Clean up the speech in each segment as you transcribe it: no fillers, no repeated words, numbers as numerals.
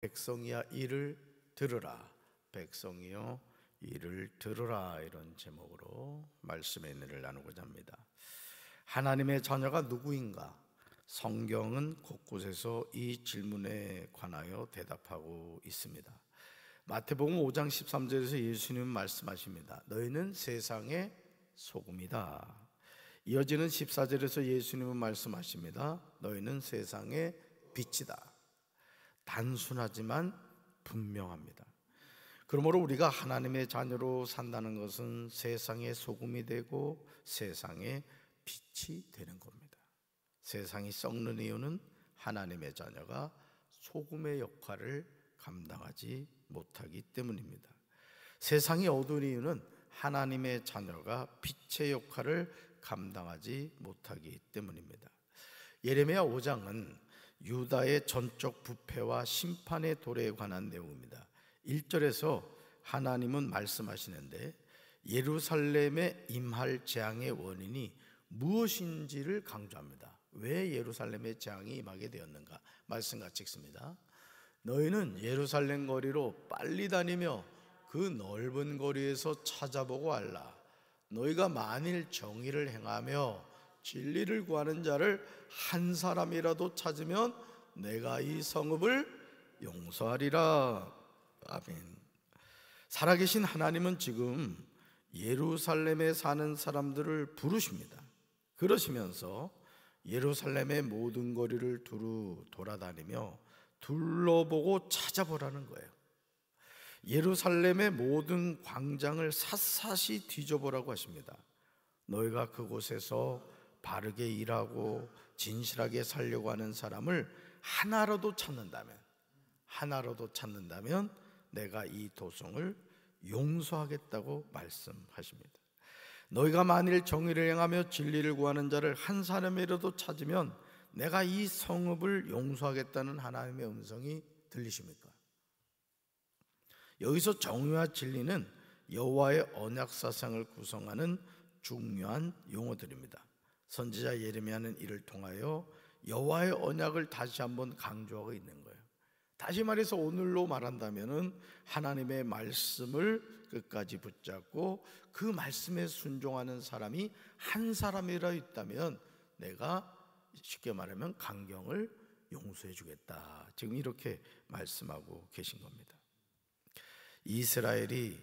백성이야 이를 들으라. 백성이여 이를 들으라. 이런 제목으로 말씀의 은혜를 나누고자 합니다. 하나님의 자녀가 누구인가? 성경은 곳곳에서 이 질문에 관하여 대답하고 있습니다. 마태복음 5장 13절에서 예수님은 말씀하십니다. 너희는 세상의 소금이다. 이어지는 14절에서 예수님은 말씀하십니다. 너희는 세상의 빛이다. 단순하지만 분명합니다. 그러므로 우리가 하나님의 자녀로 산다는 것은 세상의 소금이 되고 세상의 빛이 되는 겁니다. 세상이 썩는 이유는 하나님의 자녀가 소금의 역할을 감당하지 못하기 때문입니다. 세상이 어두운 이유는 하나님의 자녀가 빛의 역할을 감당하지 못하기 때문입니다. 예레미야 5장은 유다의 전적 부패와 심판의 도래에 관한 내용입니다. 1절에서 하나님은 말씀하시는데 예루살렘에 임할 재앙의 원인이 무엇인지를 강조합니다. 왜 예루살렘에 재앙이 임하게 되었는가? 말씀 같이 읽습니다. 너희는 예루살렘 거리로 빨리 다니며 그 넓은 거리에서 찾아보고 알라. 너희가 만일 정의를 행하며 진리를 구하는 자를 한 사람이라도 찾으면 내가 이 성읍을 용서하리라. 아멘. 살아계신 하나님은 지금 예루살렘에 사는 사람들을 부르십니다. 그러시면서 예루살렘의 모든 거리를 두루 돌아다니며 둘러보고 찾아보라는 거예요. 예루살렘의 모든 광장을 샅샅이 뒤져보라고 하십니다. 너희가 그곳에서 바르게 일하고 진실하게 살려고 하는 사람을 하나라도 찾는다면 내가 이 도성을 용서하겠다고 말씀하십니다. 너희가 만일 정의를 행하며 진리를 구하는 자를 한 사람이라도 찾으면 내가 이 성읍을 용서하겠다는 하나님의 음성이 들리십니까? 여기서 정의와 진리는 여호와의 언약 사상을 구성하는 중요한 용어들입니다. 선지자 예레미야는 이를 통하여 여호와의 언약을 다시 한번 강조하고 있는 거예요. 다시 말해서 오늘로 말한다면은 하나님의 말씀을 끝까지 붙잡고 그 말씀에 순종하는 사람이 한 사람이라 있다면 내가 쉽게 말하면 강경을 용서해 주겠다. 지금 이렇게 말씀하고 계신 겁니다. 이스라엘이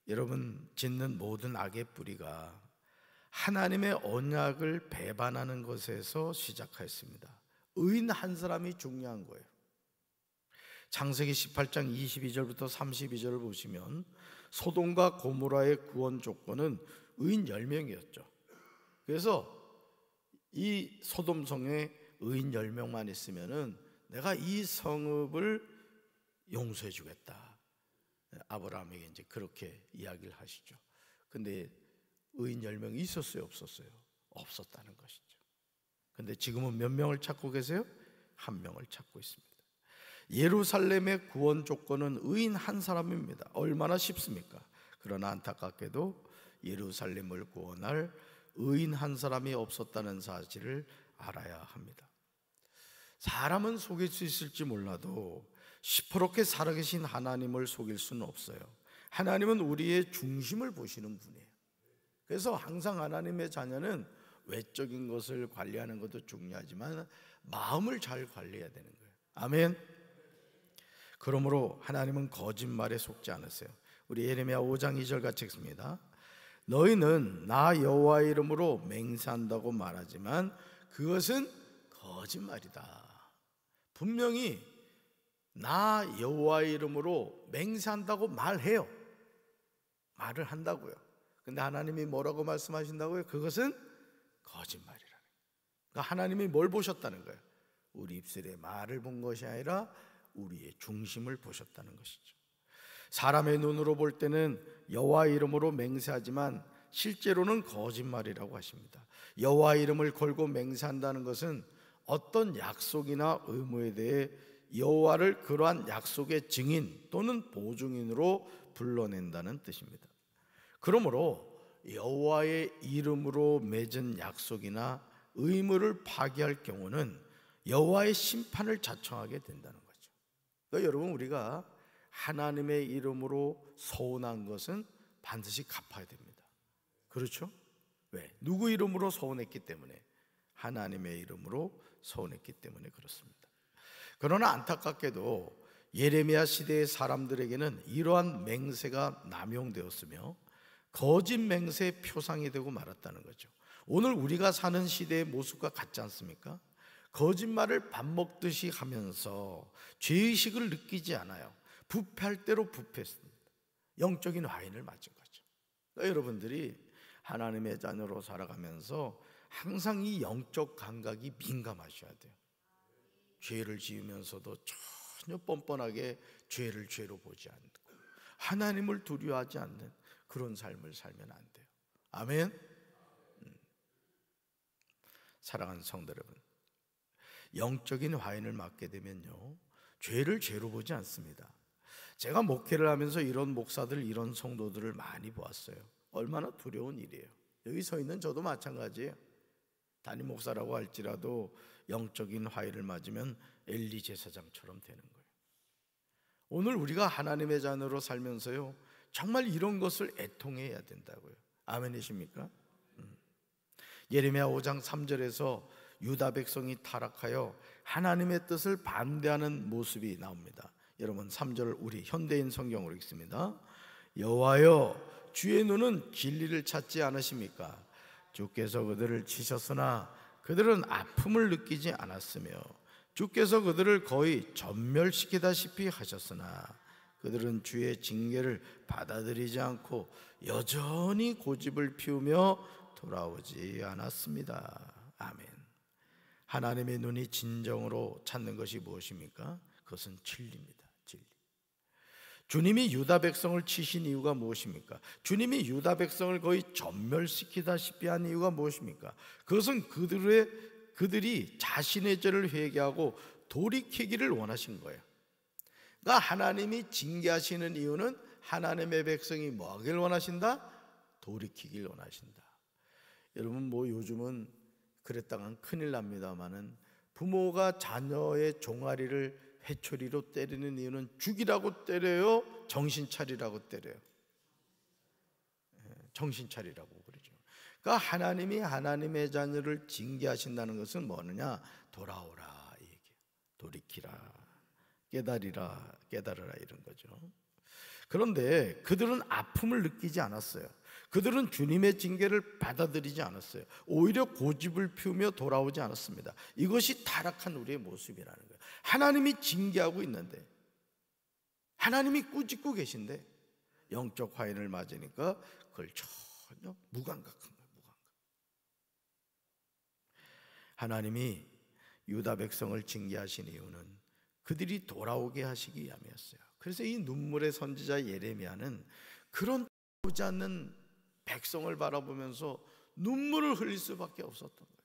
여러분 짓는 모든 악의 뿌리가 하나님의 언약을 배반하는 것에서 시작하였습니다. 의인 한 사람이 중요한 거예요. 창세기 18장 22절부터 32절을 보시면 소돔과 고모라의 구원 조건은 의인 10명이었죠. 그래서 이 소돔 성에 의인 10명만 있으면은 내가 이 성읍을 용서해 주겠다. 아브라함에게 이제 그렇게 이야기를 하시죠. 근데 의인 10명이 있었어요, 없었어요? 없었다는 것이죠. 근데 지금은 몇 명을 찾고 계세요? 한 명을 찾고 있습니다. 예루살렘의 구원 조건은 의인 한 사람입니다. 얼마나 쉽습니까? 그러나 안타깝게도 예루살렘을 구원할 의인 한 사람이 없었다는 사실을 알아야 합니다. 사람은 속일 수 있을지 몰라도 시퍼렇게 살아계신 하나님을 속일 수는 없어요. 하나님은 우리의 중심을 보시는 분이에요. 그래서 항상 하나님의 자녀는 외적인 것을 관리하는 것도 중요하지만 마음을 잘 관리해야 되는 거예요. 아멘. 그러므로 하나님은 거짓말에 속지 않으세요. 우리 예레미야 5장 2절 같이 읽습니다. 너희는 나 여호와의 이름으로 맹세한다고 말하지만 그것은 거짓말이다. 분명히 나 여호와의 이름으로 맹세한다고 말해요. 말을 한다고요. 근데 하나님이 뭐라고 말씀하신다고요? 그것은 거짓말이라는 거예요. 그러니까 하나님이 뭘 보셨다는 거예요? 우리 입술의 말을 본 것이 아니라 우리의 중심을 보셨다는 것이죠. 사람의 눈으로 볼 때는 여호와의 이름으로 맹세하지만 실제로는 거짓말이라고 하십니다. 여호와의 이름을 걸고 맹세한다는 것은 어떤 약속이나 의무에 대해 여호와를 그러한 약속의 증인 또는 보증인으로 불러낸다는 뜻입니다. 그러므로 여호와의 이름으로 맺은 약속이나 의무를 파기할 경우는 여호와의 심판을 자청하게 된다는 거죠. 그러니까 여러분, 우리가 하나님의 이름으로 서운한 것은 반드시 갚아야 됩니다. 그렇죠? 왜? 누구 이름으로 서운했기 때문에? 하나님의 이름으로 서운했기 때문에 그렇습니다. 그러나 안타깝게도 예레미야 시대의 사람들에게는 이러한 맹세가 남용되었으며 거짓 맹세의 표상이 되고 말았다는 거죠. 오늘 우리가 사는 시대의 모습과 같지 않습니까? 거짓말을 밥 먹듯이 하면서 죄의식을 느끼지 않아요. 부패할 대로 부패했습니다. 영적인 와인을 맞은 거죠. 그러니까 여러분들이 하나님의 자녀로 살아가면서 항상 이 영적 감각이 민감하셔야 돼요. 죄를 지으면서도 전혀 뻔뻔하게 죄를 죄로 보지 않고 하나님을 두려워하지 않는 그런 삶을 살면 안 돼요. 아멘. 사랑하는 성도 여러분, 영적인 화인을 맞게 되면요, 죄를 죄로 보지 않습니다. 제가 목회를 하면서 이런 목사들, 이런 성도들을 많이 보았어요. 얼마나 두려운 일이에요. 여기 서 있는 저도 마찬가지예요. 담임 목사라고 할지라도 영적인 화인을 맞으면 엘리 제사장처럼 되는 거예요. 오늘 우리가 하나님의 자녀로 살면서요, 정말 이런 것을 애통해야 된다고요. 아멘이십니까? 예레미야 5장 3절에서 유다 백성이 타락하여 하나님의 뜻을 반대하는 모습이 나옵니다. 여러분, 3절 우리 현대인 성경으로 읽습니다. 여호와여, 주의 눈은 진리를 찾지 않으십니까? 주께서 그들을 치셨으나 그들은 아픔을 느끼지 않았으며 주께서 그들을 거의 전멸시키다시피 하셨으나 그들은 주의 징계를 받아들이지 않고 여전히 고집을 피우며 돌아오지 않았습니다. 아멘. 하나님의 눈이 진정으로 찾는 것이 무엇입니까? 그것은 진리입니다. 진리. 주님이 유다 백성을 치신 이유가 무엇입니까? 주님이 유다 백성을 거의 전멸시키다시피 한 이유가 무엇입니까? 그것은 그들이 자신의 죄를 회개하고 돌이키기를 원하신 거예요. 그러니까 하나님이 징계하시는 이유는 하나님의 백성이 뭐 하길 원하신다? 돌이키길 원하신다. 여러분, 요즘은 그랬다간 큰일 납니다마는 부모가 자녀의 종아리를 회초리로 때리는 이유는 죽이라고 때려요? 정신 차리라고 때려요? 정신 차리라고 그러죠. 그러니까 하나님이 하나님의 자녀를 징계하신다는 것은 뭐느냐? 돌아오라 이 얘기예요. 돌이키라, 깨달으라 이런 거죠. 그런데 그들은 아픔을 느끼지 않았어요. 그들은 주님의 징계를 받아들이지 않았어요. 오히려 고집을 피우며 돌아오지 않았습니다. 이것이 타락한 우리의 모습이라는 거예요. 하나님이 징계하고 있는데, 하나님이 꾸짖고 계신데 영적 화인을 맞으니까 그걸 전혀 무감각한 거예요. 무감각. 하나님이 유다 백성을 징계하신 이유는 그들이 돌아오게 하시기 위함이었어요. 그래서 이 눈물의 선지자 예레미야는 그런 돌아오지 않는 백성을 바라보면서 눈물을 흘릴 수밖에 없었던 거예요.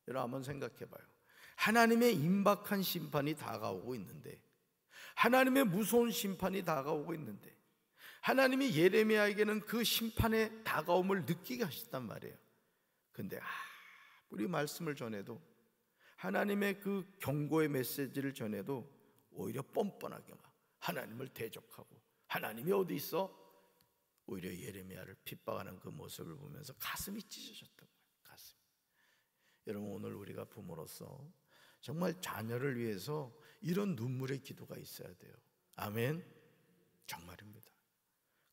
여러분, 한번 생각해 봐요. 하나님의 임박한 심판이 다가오고 있는데, 하나님의 무서운 심판이 다가오고 있는데, 하나님이 예레미야에게는 그 심판의 다가옴을 느끼게 하셨단 말이에요. 근데 우리 말씀을 전해도, 하나님의 그 경고의 메시지를 전해도 오히려 뻔뻔하게 막 하나님을 대적하고, 하나님이 어디 있어? 오히려 예레미야를 핍박하는 그 모습을 보면서 가슴이 찢어졌던 거예요. 가슴. 여러분, 오늘 우리가 부모로서 정말 자녀를 위해서 이런 눈물의 기도가 있어야 돼요. 아멘. 정말입니다.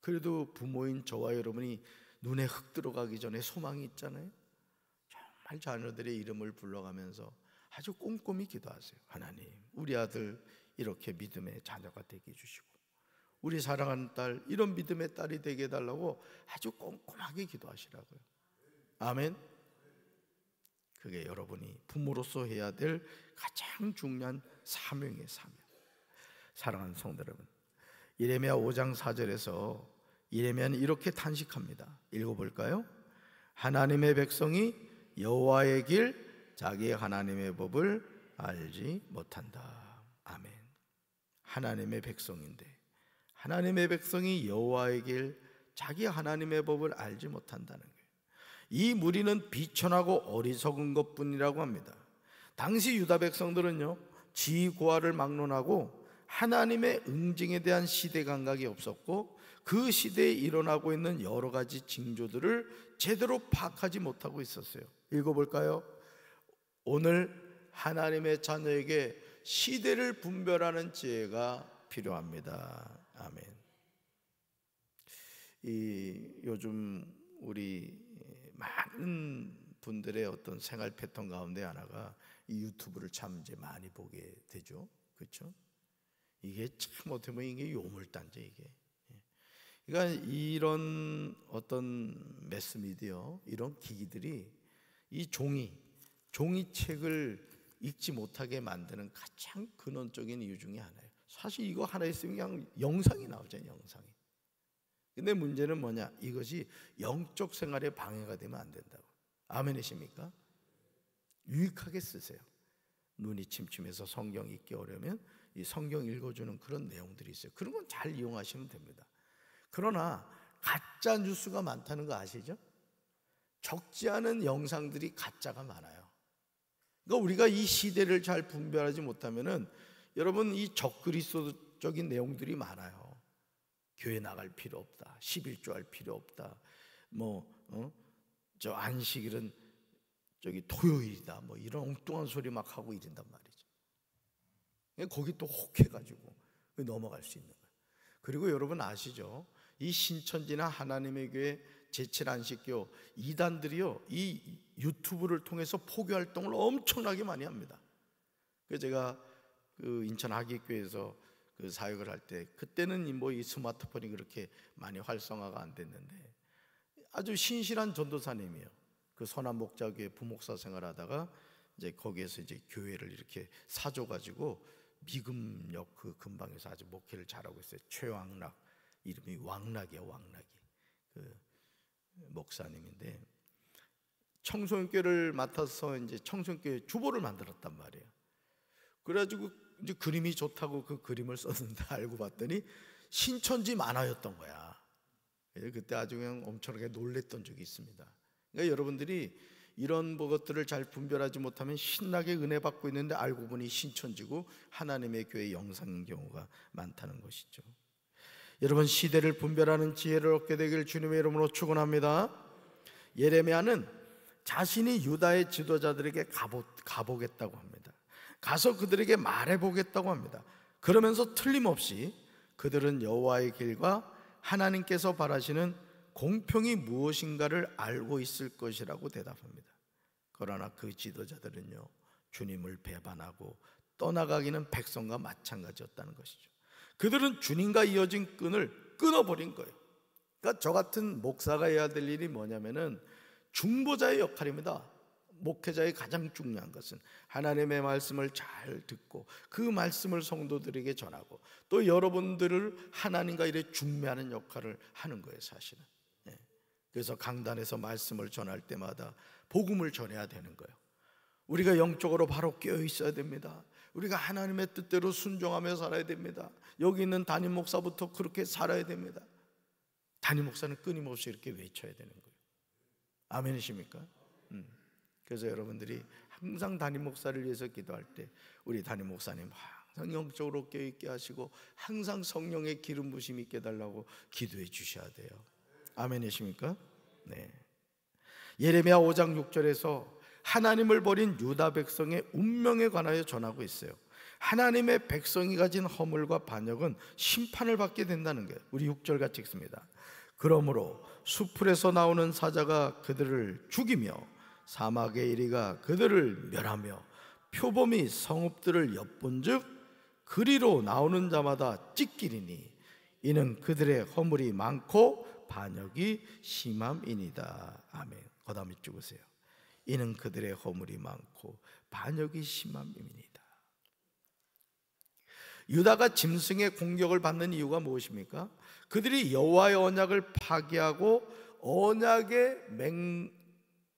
그래도 부모인 저와 여러분이 눈에 흙 들어가기 전에 소망이 있잖아요. 정말 자녀들의 이름을 불러가면서 아주 꼼꼼히 기도하세요. 하나님, 우리 아들 이렇게 믿음의 자녀가 되게 해주시고, 우리 사랑하는 딸 이런 믿음의 딸이 되게 해달라고 아주 꼼꼼하게 기도하시라고요. 아멘. 그게 여러분이 부모로서 해야 될 가장 중요한 사명이에요. 사명. 사랑하는 성도 여러분, 예레미야 5장 4절에서 예레미야는 이렇게 탄식합니다. 읽어볼까요? 하나님의 백성이 여호와의 길, 자기의 하나님의 법을 알지 못한다. 아멘. 하나님의 백성인데, 하나님의 백성이 여호와의 길, 자기 하나님의 법을 알지 못한다는 거예요. 이 무리는 비천하고 어리석은 것뿐이라고 합니다. 당시 유다 백성들은요, 지고하를 막론하고 하나님의 응징에 대한 시대 감각이 없었고 그 시대에 일어나고 있는 여러 가지 징조들을 제대로 파악하지 못하고 있었어요. 읽어볼까요? 오늘 하나님의 자녀에게 시대를 분별하는 지혜가 필요합니다. 아멘. 요즘 우리 많은 분들의 어떤 생활 패턴 가운데 하나가 이 유튜브를 참 이제 많이 보게 되죠. 그렇죠? 이게 참 어떻게 보면 이게 요물단지 이게. 그러니까 이런 어떤 매스미디어 이런 기기들이 이 종이책을 읽지 못하게 만드는 가장 근원적인 이유 중에 하나예요. 사실 이거 하나 있으면 그냥 영상이 나오잖아요. 영상이. 근데 문제는 뭐냐? 이것이 영적 생활에 방해가 되면 안 된다고. 아멘이십니까? 유익하게 쓰세요. 눈이 침침해서 성경 읽기 어려우면 이 성경 읽어주는 그런 내용들이 있어요. 그런 건 잘 이용하시면 됩니다. 그러나 가짜 뉴스가 많다는 거 아시죠? 적지 않은 영상들이 가짜가 많아요. 그러니까 우리가 이 시대를 잘 분별하지 못하면은 여러분 이 적그리스도적인 내용들이 많아요. 교회 나갈 필요 없다. 11조 할 필요 없다. 저 안식일은 저기 토요일이다. 뭐 이런 엉뚱한 소리 막 하고 이른단 말이죠. 거기 또 혹해가지고 넘어갈 수 있는 거예요. 그리고 여러분 아시죠? 이 신천지나 하나님의 교회 제7안식교 이단들이요 이 유튜브를 통해서 포교 활동을 엄청나게 많이 합니다. 그래서 제가 그 인천 하객교회에서 그 사역을 할 때 그때는 뭐 이 스마트폰이 그렇게 많이 활성화가 안 됐는데 아주 신실한 전도사님이에요. 그 선한 목자교회 부목사 생활하다가 이제 거기에서 이제 교회를 이렇게 사줘가지고 미금역 그 근방에서 아주 목회를 잘하고 있어요. 최왕락 이름이 왕락이에요. 왕락이 그 목사님인데 청소년교회를 맡아서 이제 청소년교회 주보를 만들었단 말이에요. 그래가지고 이제 그림이 좋다고 그 그림을 썼는데 알고 봤더니 신천지 만화였던 거야. 그때 아주 그냥 엄청나게 놀랬던 적이 있습니다. 그러니까 여러분들이 이런 것들을 잘 분별하지 못하면 신나게 은혜 받고 있는데 알고 보니 신천지고 하나님의 교회 영상인 경우가 많다는 것이죠. 여러분 시대를 분별하는 지혜를 얻게 되길 주님의 이름으로 축원합니다. 예레미야는 자신이 유다의 지도자들에게 가보겠다고 합니다. 가서 그들에게 말해보겠다고 합니다. 그러면서 틀림없이 그들은 여호와의 길과 하나님께서 바라시는 공평이 무엇인가를 알고 있을 것이라고 대답합니다. 그러나 그 지도자들은요 주님을 배반하고 떠나가기는 백성과 마찬가지였다는 것이죠. 그들은 주님과 이어진 끈을 끊어버린 거예요. 그러니까 저 같은 목사가 해야 될 일이 뭐냐면은 중보자의 역할입니다. 목회자의 가장 중요한 것은 하나님의 말씀을 잘 듣고 그 말씀을 성도들에게 전하고 또 여러분들을 하나님과 이래 중매하는 역할을 하는 거예요 사실은. 그래서 강단에서 말씀을 전할 때마다 복음을 전해야 되는 거예요. 우리가 영적으로 바로 깨어 있어야 됩니다. 우리가 하나님의 뜻대로 순종하며 살아야 됩니다. 여기 있는 담임 목사부터 그렇게 살아야 됩니다. 담임 목사는 끊임없이 이렇게 외쳐야 되는 거예요. 아멘이십니까? 그래서 여러분들이 항상 담임 목사를 위해서 기도할 때 우리 담임 목사님 항상 영적으로 깨어있게 하시고 항상 성령의 기름 부심이 있게 해달라고 기도해 주셔야 돼요. 아멘이십니까? 네. 예레미야 5장 6절에서 하나님을 버린 유다 백성의 운명에 관하여 전하고 있어요. 하나님의 백성이 가진 허물과 반역은 심판을 받게 된다는 거예요. 우리 6절 같이 읽습니다. 그러므로 수풀에서 나오는 사자가 그들을 죽이며 사막의 이리가 그들을 멸하며 표범이 성읍들을 엿본즉 그리로 나오는 자마다 찢기리니 이는 그들의 허물이 많고 반역이 심함이니이다. 아멘. 거담이 죽으세요. 이는 그들의 허물이 많고 반역이 심함이니이다. 유다가 짐승의 공격을 받는 이유가 무엇입니까? 그들이 여호와의 언약을 파기하고 언약에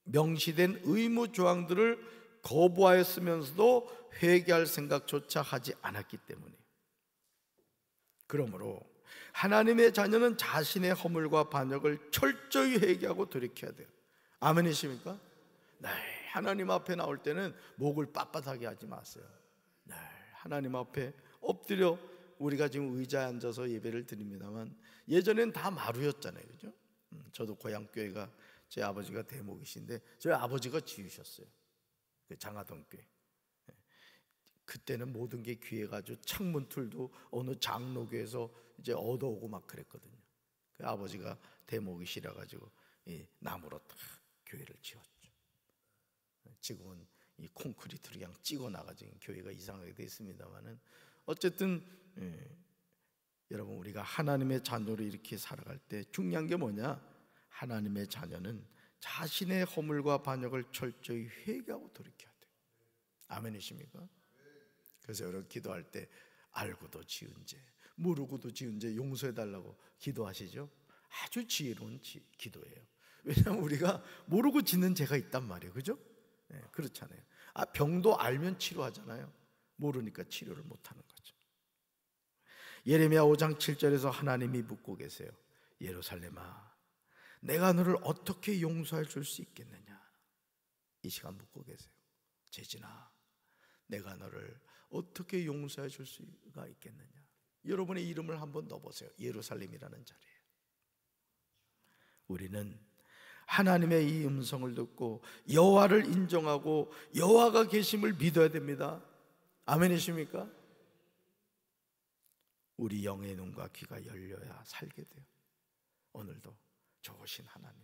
명시된 의무 조항들을 거부하였으면서도 회개할 생각조차 하지 않았기 때문에. 그러므로 하나님의 자녀는 자신의 허물과 반역을 철저히 회개하고 돌이켜야 돼요. 아멘이십니까? 네, 하나님 앞에 나올 때는 목을 빳빳하게 하지 마세요. 네, 하나님 앞에 엎드려 우리가 지금 의자에 앉아서 예배를 드립니다만 예전엔 다 마루였잖아요, 그죠? 저도 고향 교회가 제 아버지가 대목이신데 저희 아버지가 지으셨어요, 그 장하동 교회. 그때는 모든 게 귀해가지고 창문 툴도 어느 장로교에서 이제 얻어오고 막 그랬거든요. 그 아버지가 대목이시라 가지고 이 나무로 딱 교회를 지었죠. 지금은 이 콘크리트로 그냥 찍어 나가지고 교회가 이상하게 돼 있습니다만은 어쨌든 여러분, 우리가 하나님의 자녀로 이렇게 살아갈 때 중요한 게 뭐냐? 하나님의 자녀는 자신의 허물과 반역을 철저히 회개하고 돌이켜야 돼요. 아멘이십니까? 그래서 여러분 기도할 때 알고도 지은 죄, 모르고도 지은 죄 용서해달라고 기도하시죠? 아주 지혜로운 기도예요. 왜냐하면 우리가 모르고 짓는 죄가 있단 말이에요, 그죠? 네, 그렇잖아요. 병도 알면 치료하잖아요. 모르니까 치료를 못하는 거죠. 예레미야 5장 7절에서 하나님이 묻고 계세요. 예루살렘아, 내가 너를 어떻게 용서해 줄 수 있겠느냐? 이 시간 묻고 계세요. 재진아, 내가 너를 어떻게 용서해 줄 수가 있겠느냐? 여러분의 이름을 한번 넣어보세요. 예루살렘이라는 자리에. 우리는 하나님의 이 음성을 듣고 여호와를 인정하고 여호와가 계심을 믿어야 됩니다. 아멘이십니까? 우리 영의 눈과 귀가 열려야 살게 돼요. 오늘도 좋으신 하나님,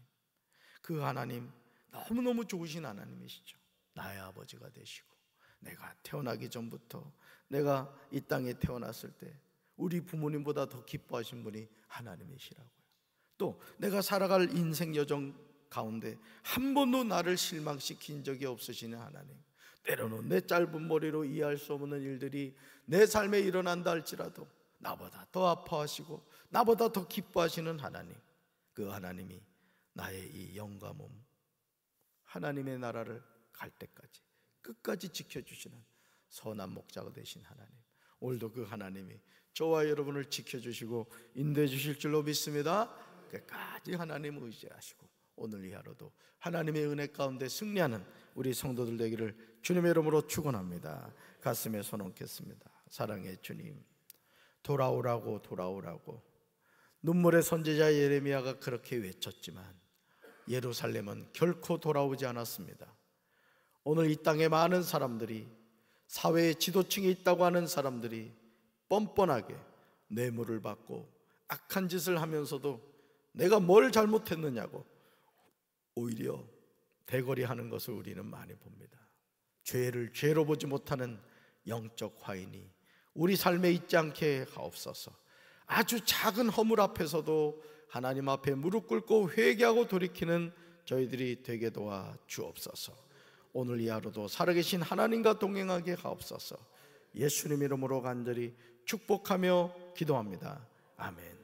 그 하나님 너무너무 좋으신 하나님이시죠. 나의 아버지가 되시고 내가 태어나기 전부터 내가 이 땅에 태어났을 때 우리 부모님보다 더 기뻐하신 분이 하나님이시라고요. 또 내가 살아갈 인생 여정 가운데 한 번도 나를 실망시킨 적이 없으시는 하나님, 때로는 내 짧은 머리로 이해할 수 없는 일들이 내 삶에 일어난다 할지라도 나보다 더 아파하시고 나보다 더 기뻐하시는 하나님, 그 하나님이 나의 이 영과 몸 하나님의 나라를 갈 때까지 끝까지 지켜주시는 선한 목자가 되신 하나님, 오늘도 그 하나님이 저와 여러분을 지켜주시고 인도해 주실 줄로 믿습니다. 끝까지 하나님 의지하시고 오늘 이 하루도 하나님의 은혜 가운데 승리하는 우리 성도들 되기를 주님의 이름으로 축원합니다. 가슴에 손 얹겠습니다. 사랑의 주님, 돌아오라고 돌아오라고 눈물의 선지자 예레미야가 그렇게 외쳤지만 예루살렘은 결코 돌아오지 않았습니다. 오늘 이 땅에 많은 사람들이, 사회의 지도층에 있다고 하는 사람들이 뻔뻔하게 뇌물을 받고 악한 짓을 하면서도 내가 뭘 잘못했느냐고 오히려 대거리하는 것을 우리는 많이 봅니다. 죄를 죄로 보지 못하는 영적 화인이 우리 삶에 있지 않게 하옵소서. 아주 작은 허물 앞에서도 하나님 앞에 무릎 꿇고 회개하고 돌이키는 저희들이 되게 도와 주옵소서. 오늘 이 하루도 살아계신 하나님과 동행하게 하옵소서. 예수님 이름으로 간절히 축복하며 기도합니다. 아멘.